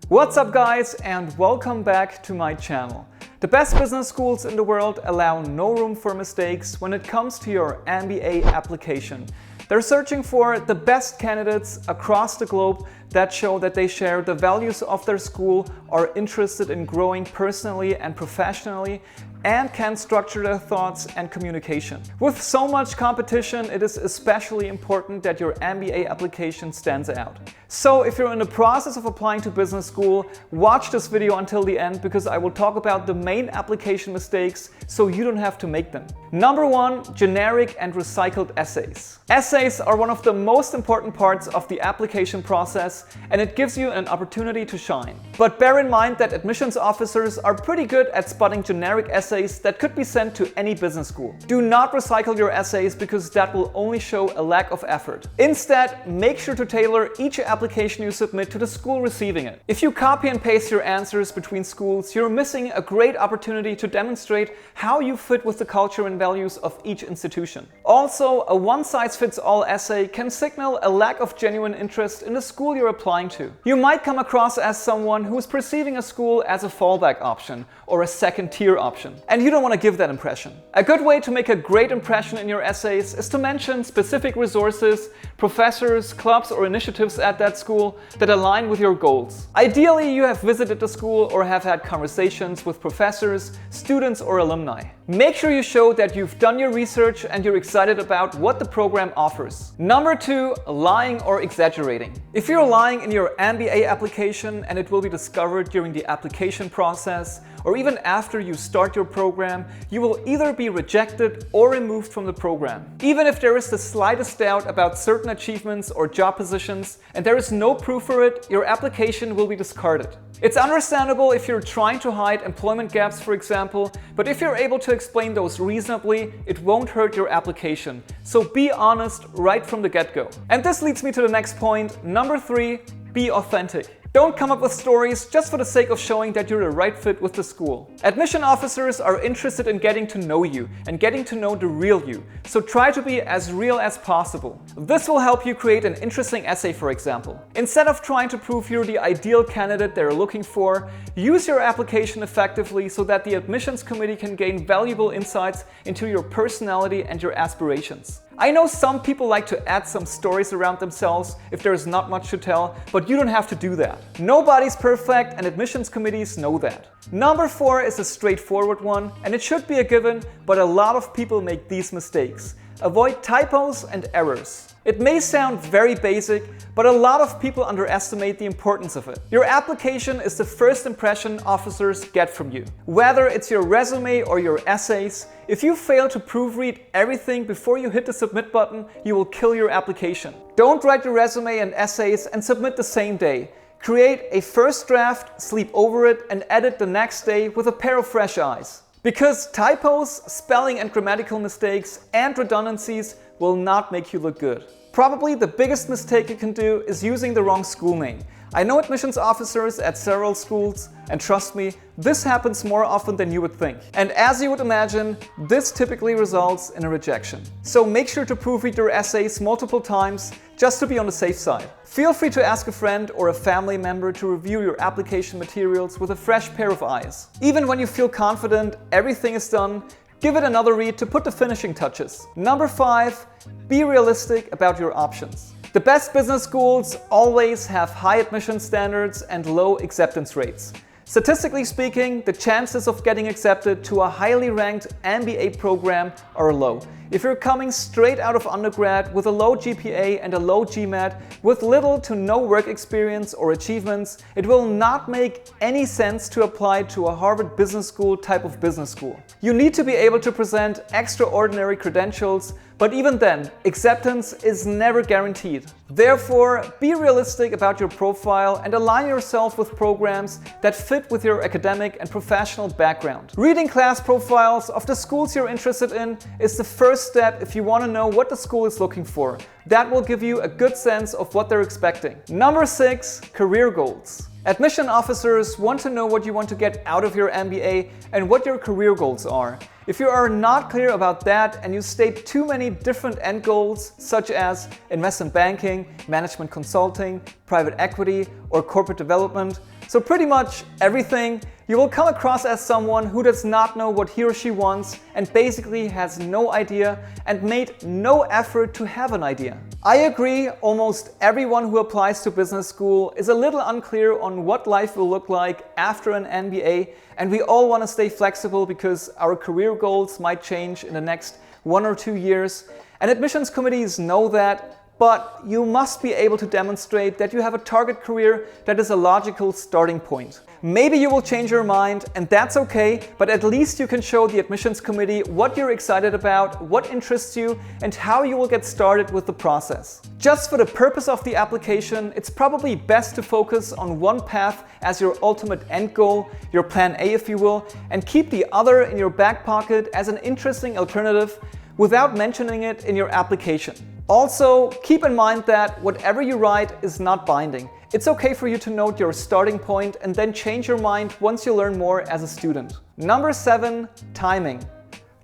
What's up guys, and welcome back to my channel. The best business schools in the world allow no room for mistakes when it comes to your MBA application. They're searching for the best candidates across the globe that show that they share the values of their school, are interested in growing personally and professionally, and can structure their thoughts and communication. With so much competition, it is especially important that your MBA application stands out. So if you're in the process of applying to business school, watch this video until the end because I will talk about the main application mistakes so you don't have to make them. Number 1, generic and recycled essays. Essays are one of the most important parts of the application process, and it gives you an opportunity to shine. But bear in mind that admissions officers are pretty good at spotting generic essays that could be sent to any business school. Do not recycle your essays because that will only show a lack of effort. Instead, make sure to tailor each application you submit to the school receiving it. If you copy and paste your answers between schools, you're missing a great opportunity to demonstrate how you fit with the culture and values of each institution. Also, a one-size-fits-all essay can signal a lack of genuine interest in the school you're applying to. You might come across as someone who's perceiving a school as a fallback option or a second-tier option, and you don't want to give that impression. A good way to make a great impression in your essays is to mention specific resources, professors, clubs, or initiatives at that school that align with your goals. Ideally, you have visited the school or have had conversations with professors, students, or alumni. Make sure you show that you've done your research and you're excited about what the program offers. Number 2, lying or exaggerating. If you're lying in your MBA application and it will be discovered during the application process, or even after you start your program, you will either be rejected or removed from the program. Even if there is the slightest doubt about certain achievements or job positions and there is no proof for it, your application will be discarded. It's understandable if you're trying to hide employment gaps, for example, but if you're able to explain those reasonably, it won't hurt your application. So be honest right from the get-go. And this leads me to the next point. Number 3, be authentic. Don't come up with stories just for the sake of showing that you're the right fit with the school. Admission officers are interested in getting to know you and getting to know the real you, so try to be as real as possible. This will help you create an interesting essay, for example. Instead of trying to prove you're the ideal candidate they're looking for, use your application effectively so that the admissions committee can gain valuable insights into your personality and your aspirations. I know some people like to add some stories around themselves if there is not much to tell, but you don't have to do that. Nobody's perfect and admissions committees know that. Number 4 is a straightforward one, and it should be a given, but a lot of people make these mistakes. Avoid typos and errors. It may sound very basic, but a lot of people underestimate the importance of it. Your application is the first impression officers get from you. Whether it's your resume or your essays, if you fail to proofread everything before you hit the submit button, you will kill your application. Don't write your resume and essays and submit the same day. Create a first draft, sleep over it, and edit the next day with a pair of fresh eyes. Because typos, spelling and grammatical mistakes, and redundancies will not make you look good. Probably the biggest mistake you can do is using the wrong school name. I know admissions officers at several schools, and trust me, this happens more often than you would think. And as you would imagine, this typically results in a rejection. So make sure to proofread your essays multiple times just to be on the safe side. Feel free to ask a friend or a family member to review your application materials with a fresh pair of eyes. Even when you feel confident everything is done, give it another read to put the finishing touches. Number 5, be realistic about your options. The best business schools always have high admission standards and low acceptance rates. Statistically speaking, the chances of getting accepted to a highly ranked MBA program are low. If you're coming straight out of undergrad with a low GPA and a low GMAT with little to no work experience or achievements, it will not make any sense to apply to a Harvard Business School type of business school. You need to be able to present extraordinary credentials, but even then, acceptance is never guaranteed. Therefore, be realistic about your profile and align yourself with programs that fit with your academic and professional background. Reading class profiles of the schools you're interested in is the first step if you want to know what the school is looking for. That will give you a good sense of what they're expecting. Number 6, career goals. Admission officers want to know what you want to get out of your MBA and what your career goals are. If you are not clear about that and you state too many different end goals, such as investment banking, management consulting, private equity, or corporate development, So pretty much everything, you will come across as someone who does not know what he or she wants and basically has no idea and made no effort to have an idea. I agree, almost everyone who applies to business school is a little unclear on what life will look like after an MBA, and we all want to stay flexible because our career goals might change in the next 1 or 2 years. And admissions committees know that, but you must be able to demonstrate that you have a target career that is a logical starting point. Maybe you will change your mind, and that's okay, but at least you can show the admissions committee what you're excited about, what interests you, and how you will get started with the process. Just for the purpose of the application, it's probably best to focus on one path as your ultimate end goal, your plan A if you will, and keep the other in your back pocket as an interesting alternative without mentioning it in your application. Also, keep in mind that whatever you write is not binding. It's okay for you to note your starting point and then change your mind once you learn more as a student. Number 7, timing.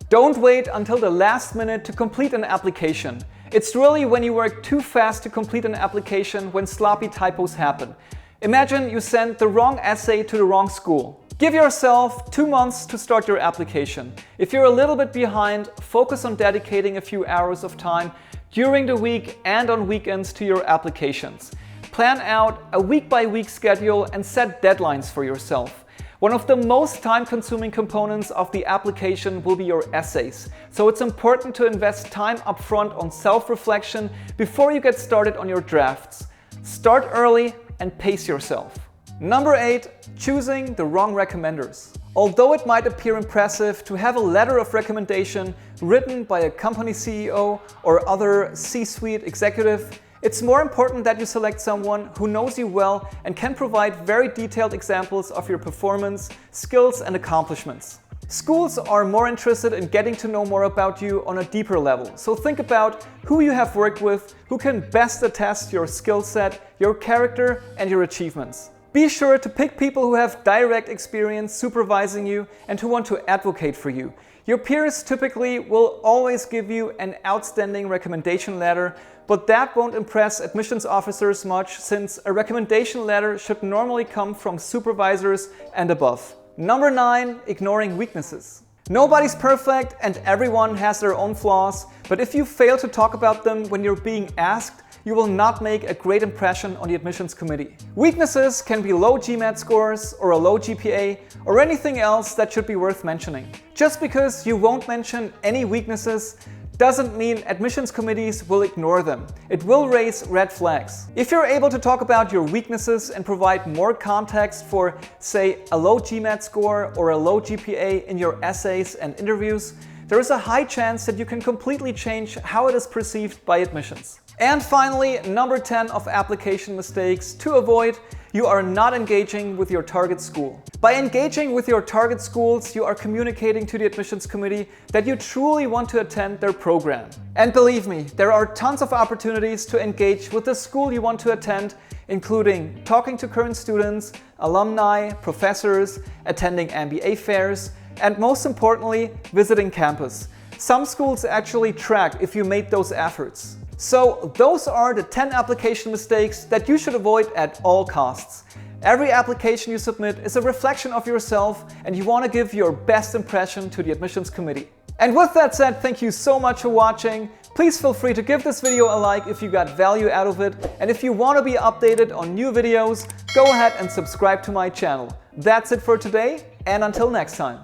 Don't wait until the last minute to complete an application. It's really when you work too fast to complete an application when sloppy typos happen. Imagine you send the wrong essay to the wrong school. Give yourself 2 months to start your application. If you're a little bit behind, focus on dedicating a few hours of time during the week and on weekends to your applications. Plan out a week-by-week schedule and set deadlines for yourself. One of the most time-consuming components of the application will be your essays, so it's important to invest time upfront on self-reflection before you get started on your drafts. Start early and pace yourself. Number 8, choosing the wrong recommenders. Although it might appear impressive to have a letter of recommendation written by a company CEO or other C-suite executive, it's more important that you select someone who knows you well and can provide very detailed examples of your performance, skills, and accomplishments. Schools are more interested in getting to know more about you on a deeper level, so think about who you have worked with, who can best attest your skill set, your character, and your achievements. Be sure to pick people who have direct experience supervising you and who want to advocate for you. Your peers typically will always give you an outstanding recommendation letter, but that won't impress admissions officers much since a recommendation letter should normally come from supervisors and above. Number 9, ignoring weaknesses. Nobody's perfect and everyone has their own flaws, but if you fail to talk about them when you're being asked, you will not make a great impression on the admissions committee. Weaknesses can be low GMAT scores or a low GPA or anything else that should be worth mentioning. Just because you won't mention any weaknesses doesn't mean admissions committees will ignore them. It will raise red flags. If you're able to talk about your weaknesses and provide more context for, say, a low GMAT score or a low GPA in your essays and interviews, there is a high chance that you can completely change how it is perceived by admissions. And finally, number 10 of application mistakes to avoid: you are not engaging with your target school. By engaging with your target schools, you are communicating to the admissions committee that you truly want to attend their program. And believe me, there are tons of opportunities to engage with the school you want to attend, including talking to current students, alumni, professors, attending MBA fairs, and most importantly, visiting campus. Some schools actually track if you made those efforts. So those are the 10 application mistakes that you should avoid at all costs. Every application you submit is a reflection of yourself, and you want to give your best impression to the admissions committee. And with that said, thank you so much for watching. Please feel free to give this video a like if you got value out of it. And if you want to be updated on new videos, go ahead and subscribe to my channel. That's it for today, and until next time.